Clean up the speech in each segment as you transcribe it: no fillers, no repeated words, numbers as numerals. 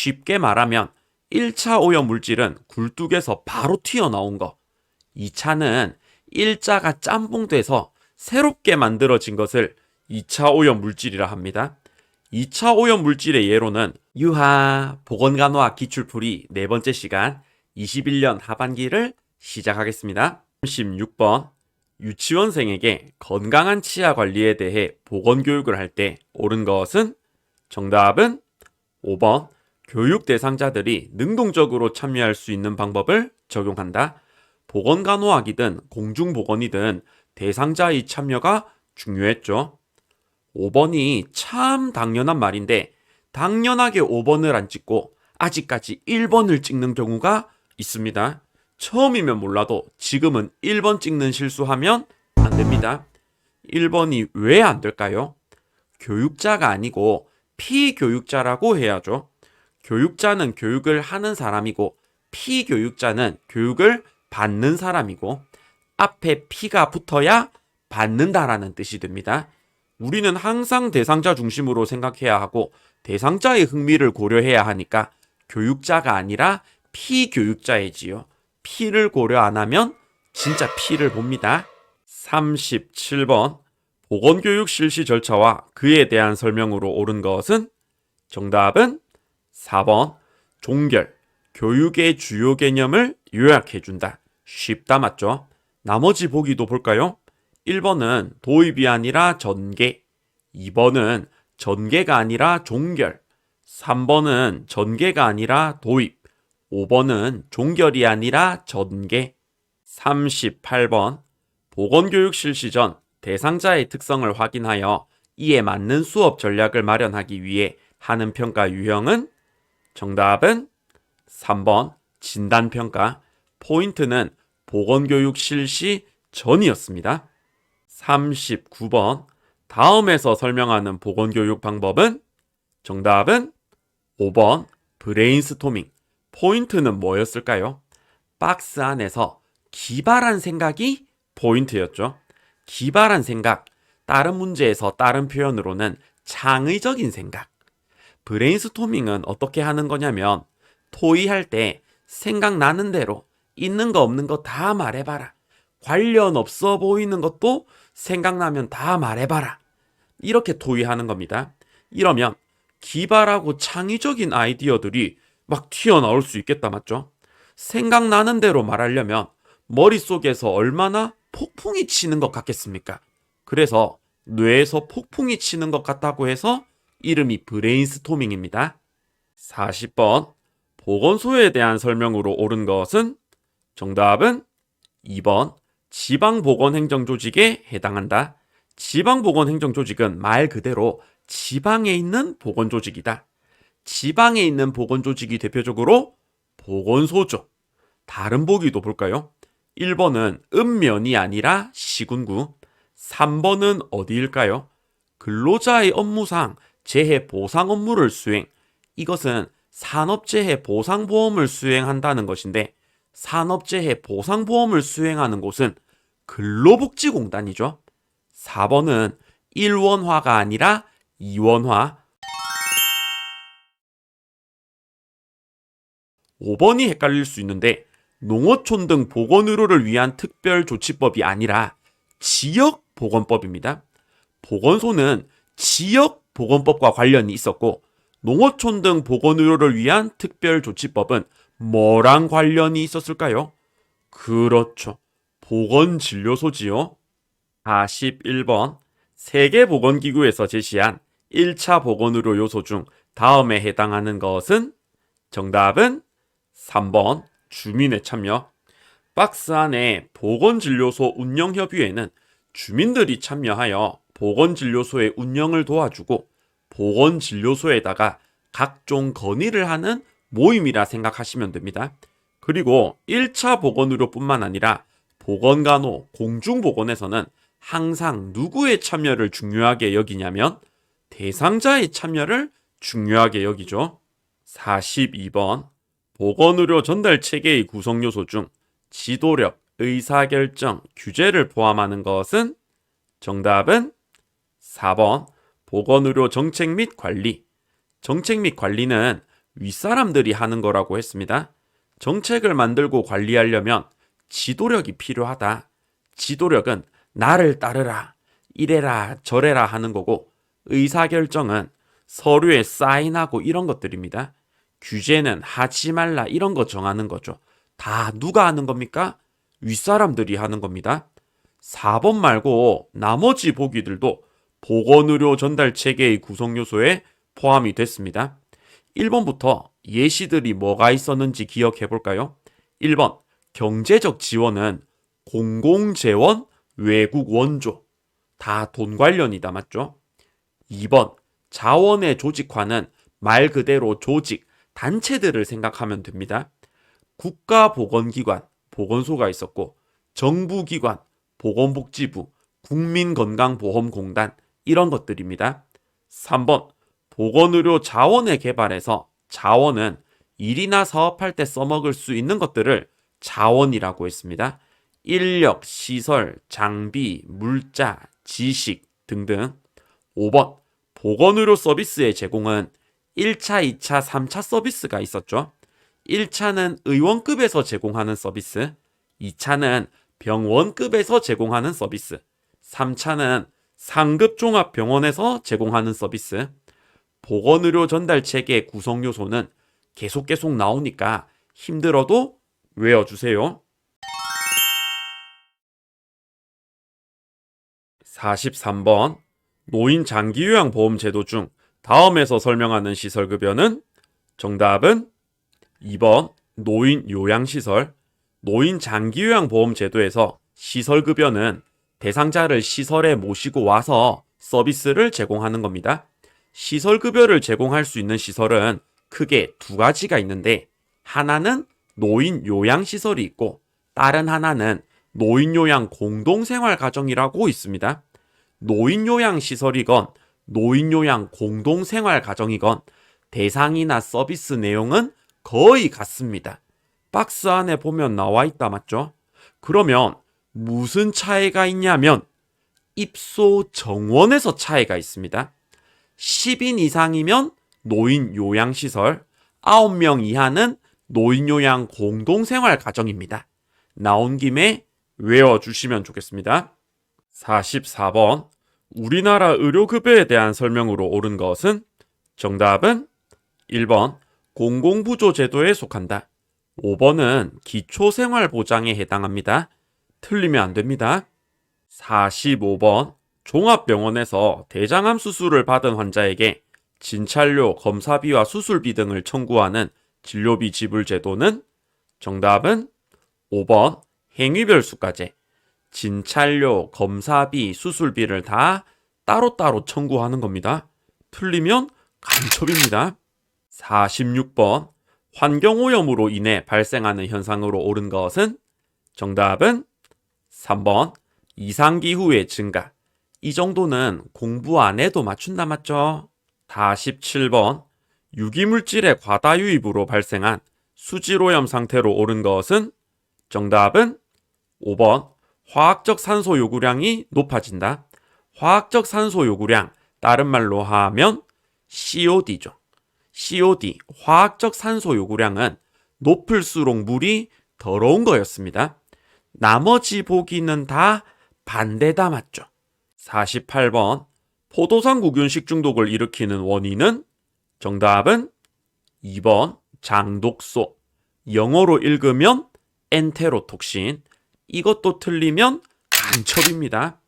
쉽게 말하면 1차 오염 물질은 굴뚝에서 바로 튀어나온 거, 2차는 1자가 짬뽕돼서 새롭게 만들어진 것을 2차 오염 물질이라 합니다. 2차 오염 물질의 예로는 유하 보건간호학 기출풀이 네 번째 시간 21년 하반기를 시작하겠습니다. 36번 유치원생에게 건강한 치아 관리에 대해 보건교육을 할 때 옳은 것은? 정답은 5번 교육 대상자들이 능동적으로 참여할 수 있는 방법을 적용한다. 보건간호학이든 공중보건이든 대상자의 참여가 중요했죠. 5번이 참 당연한 말인데 당연하게 5번을 안 찍고 아직까지 1번을 찍는 경우가 있습니다. 처음이면 몰라도 지금은 1번 찍는 실수하면 안 됩니다. 1번이 왜 안 될까요? 교육자가 아니고 피교육자라고 해야죠. 교육자는 교육을 하는 사람이고 피교육자는 교육을 받는 사람이고 앞에 피가 붙어야 받는다라는 뜻이 됩니다. 우리는 항상 대상자 중심으로 생각해야 하고 대상자의 흥미를 고려해야 하니까 교육자가 아니라 피교육자이지요. 피를 고려 안 하면 진짜 피를 봅니다. 37번 보건교육 실시 절차와 그에 대한 설명으로 옳은 것은? 정답은 4번 종결, 교육의 주요 개념을 요약해준다. 쉽다 맞죠? 나머지 보기도 볼까요? 1번은 도입이 아니라 전개, 2번은 전개가 아니라 종결, 3번은 전개가 아니라 도입, 5번은 종결이 아니라 전개. 38번 보건교육 실시 전 대상자의 특성을 확인하여 이에 맞는 수업 전략을 마련하기 위해 하는 평가 유형은? 정답은 3번 진단평가. 포인트는 보건교육 실시 전이었습니다. 39번 다음에서 설명하는 보건교육 방법은? 정답은 5번 브레인스토밍. 포인트는 뭐였을까요? 박스 안에서 기발한 생각이 포인트였죠. 기발한 생각, 다른 문제에서 다른 표현으로는 창의적인 생각. 브레인스토밍은 어떻게 하는 거냐면 토의할 때 생각나는 대로 있는 거 없는 거 다 말해봐라. 관련 없어 보이는 것도 생각나면 다 말해봐라. 이렇게 토의하는 겁니다. 이러면 기발하고 창의적인 아이디어들이 막 튀어나올 수 있겠다 맞죠? 생각나는 대로 말하려면 머릿속에서 얼마나 폭풍이 치는 것 같겠습니까? 그래서 뇌에서 폭풍이 치는 것 같다고 해서 이름이 브레인스토밍입니다. 40번 보건소에 대한 설명으로 옳은 것은? 정답은 2번 지방보건행정조직에 해당한다. 지방보건행정조직은 말 그대로 지방에 있는 보건조직이다. 지방에 있는 보건조직이 대표적으로 보건소죠. 다른 보기도 볼까요? 1번은 읍면이 아니라 시군구, 3번은 어디일까요? 근로자의 업무상 재해 보상 업무를 수행. 이것은 산업재해 보상보험을 수행한다는 것인데 산업재해 보상보험을 수행하는 곳은 근로복지공단이죠. 4번은 1원화가 아니라 2원화. 5번이 헷갈릴 수 있는데 농어촌 등 보건의료를 위한 특별조치법이 아니라 지역보건법입니다. 보건소는 지역보건법과 관련이 있었고 농어촌 등 보건의료를 위한 특별조치법은 뭐랑 관련이 있었을까요? 그렇죠. 보건진료소지요. 41번 세계보건기구에서 제시한 1차 보건의료 요소 중 다음에 해당하는 것은? 정답은 3번 주민의 참여. 박스 안에 보건진료소 운영협의회는 주민들이 참여하여 보건진료소의 운영을 도와주고 보건진료소에다가 각종 건의를 하는 모임이라 생각하시면 됩니다. 그리고 1차 보건의료뿐만 아니라 보건간호, 공중보건에서는 항상 누구의 참여를 중요하게 여기냐면 대상자의 참여를 중요하게 여기죠. 42번 보건의료 전달 체계의 구성 요소 중 지도력, 의사결정, 규제를 포함하는 것은? 정답은 4번 보건의료 정책 및 관리. 정책 및 관리는 윗사람들이 하는 거라고 했습니다. 정책을 만들고 관리하려면 지도력이 필요하다. 지도력은 나를 따르라, 이래라, 저래라 하는 거고, 의사결정은 서류에 사인하고 이런 것들입니다. 규제는 하지 말라 이런 거 정하는 거죠. 다 누가 하는 겁니까? 윗사람들이 하는 겁니다. 4번 말고 나머지 보기들도 보건의료 전달 체계의 구성 요소에 포함이 됐습니다. 1번부터 예시들이 뭐가 있었는지 기억해 볼까요? 1번 경제적 지원은 공공재원, 외국 원조 다 돈 관련이다 맞죠? 2번 자원의 조직화는 말 그대로 조직, 단체들을 생각하면 됩니다. 국가보건기관, 보건소가 있었고 정부기관, 보건복지부, 국민건강보험공단 이런 것들입니다. 3번 보건의료 자원의 개발에서 자원은 일이나 사업할 때 써먹을 수 있는 것들을 자원이라고 했습니다. 인력, 시설, 장비, 물자, 지식 등등. 5번 보건의료 서비스의 제공은 1차, 2차, 3차 서비스가 있었죠. 1차는 의원급에서 제공하는 서비스, 2차는 병원급에서 제공하는 서비스, 3차는 상급 종합병원에서 제공하는 서비스. 보건의료 전달 체계 구성 요소는 계속 나오니까 힘들어도 외워주세요. 43번 노인 장기요양보험 제도 중 다음에서 설명하는 시설급여는? 정답은 2번 노인 요양시설. 노인 장기요양보험 제도에서 시설급여는 대상자를 시설에 모시고 와서 서비스를 제공하는 겁니다. 시설급여를 제공할 수 있는 시설은 크게 두 가지가 있는데 하나는 노인 요양시설이 있고 다른 하나는 노인요양 공동생활가정이라고 있습니다. 노인요양시설이건 노인요양 공동생활가정이건 대상이나 서비스 내용은 거의 같습니다. 박스 안에 보면 나와 있다 맞죠? 그러면 무슨 차이가 있냐면 입소 정원에서 차이가 있습니다. 10인 이상이면 노인요양시설, 9명 이하는 노인요양 공동생활가정입니다. 나온 김에 외워주시면 좋겠습니다. 44번 우리나라 의료급여에 대한 설명으로 옳은 것은? 정답은 1번 공공부조제도에 속한다. 5번은 기초생활보장에 해당합니다. 틀리면 안 됩니다. 45번 종합병원에서 대장암 수술을 받은 환자에게 진찰료, 검사비와 수술비 등을 청구하는 진료비 지불 제도는? 정답은 5번 행위별 수가제. 진찰료, 검사비, 수술비를 다 따로따로 청구하는 겁니다. 틀리면 간첩입니다. 46번 환경오염으로 인해 발생하는 현상으로 옳은 것은? 정답은 3번 이상기후의 증가. 이 정도는 공부 안 해도 맞춘다 맞죠? 47번 유기물질의 과다 유입으로 발생한 수질오염 상태로 옳은 것은? 정답은 5번 화학적 산소 요구량이 높아진다. 화학적 산소 요구량, 다른 말로 하면 COD죠. COD, 화학적 산소 요구량은 높을수록 물이 더러운 거였습니다. 나머지 보기는 다 반대다 맞죠. 48번 포도상구균 식중독을 일으키는 원인은? 정답은 2번 장독소. 영어로 읽으면 엔테로톡신. 이것도 틀리면 간첩입니다.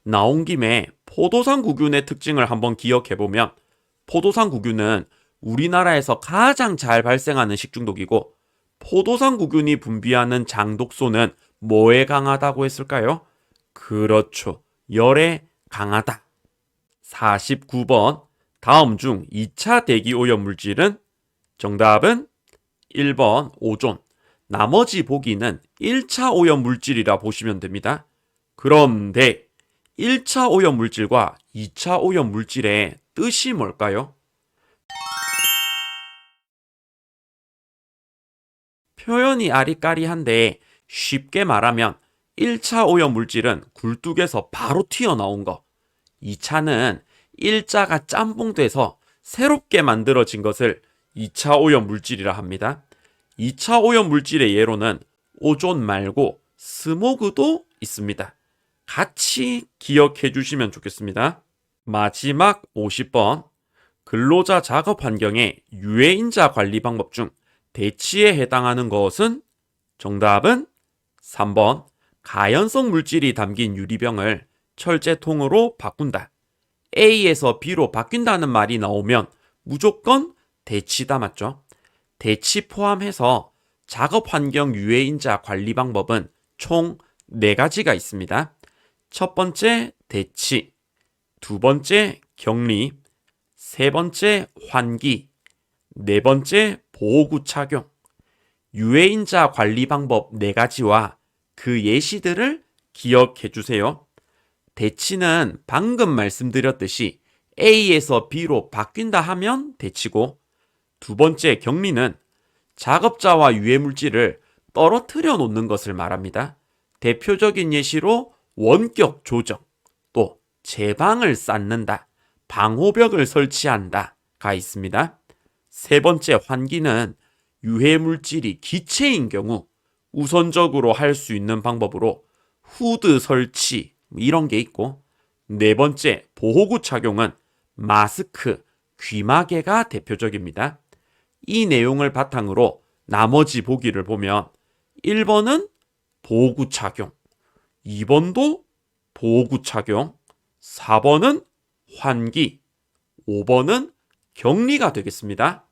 나온 김에 포도상구균의 특징을 한번 기억해보면 포도상구균은 우리나라에서 가장 잘 발생하는 식중독이고 포도상구균이 분비하는 장독소는 뭐에 강하다고 했을까요? 그렇죠. 열에 강하다. 49번 다음 중 2차 대기오염 물질은? 정답은 1번 오존. 나머지 보기는 1차 오염 물질이라 보시면 됩니다. 그런데 1차 오염 물질과 2차 오염 물질의 뜻이 뭘까요? 표현이 아리까리한데 쉽게 말하면 1차 오염 물질은 굴뚝에서 바로 튀어나온 거, 2차는 1자가 짬뽕돼서 새롭게 만들어진 것을 2차 오염 물질이라 합니다. 2차 오염 물질의 예로는 오존 말고 스모그도 있습니다. 같이 기억해 주시면 좋겠습니다. 마지막 50번. 근로자 작업 환경의 유해인자 관리 방법 중 대치에 해당하는 것은? 정답은 3번. 가연성 물질이 담긴 유리병을 철제통으로 바꾼다. A에서 B로 바뀐다는 말이 나오면 무조건 대치다, 맞죠? 대치 포함해서 작업 환경 유해인자 관리 방법은 총 4가지가 있습니다. 첫 번째 대치, 두 번째 격리, 세 번째 환기, 네 번째 보호구 착용. 유해인자 관리 방법 4가지와 그 예시들을 기억해 주세요. 대치는 방금 말씀드렸듯이 A에서 B로 바뀐다 하면 대치고, 두 번째 격리는 작업자와 유해물질을 떨어뜨려 놓는 것을 말합니다. 대표적인 예시로 원격 조정, 또 제방을 쌓는다, 방호벽을 설치한다가 있습니다. 세 번째 환기는 유해물질이 기체인 경우 우선적으로 할 수 있는 방법으로 후드 설치 이런 게 있고, 네 번째 보호구 착용은 마스크, 귀마개가 대표적입니다. 이 내용을 바탕으로 나머지 보기를 보면 1번은 보호구 착용, 2번도 보호구 착용, 4번은 환기, 5번은 격리가 되겠습니다.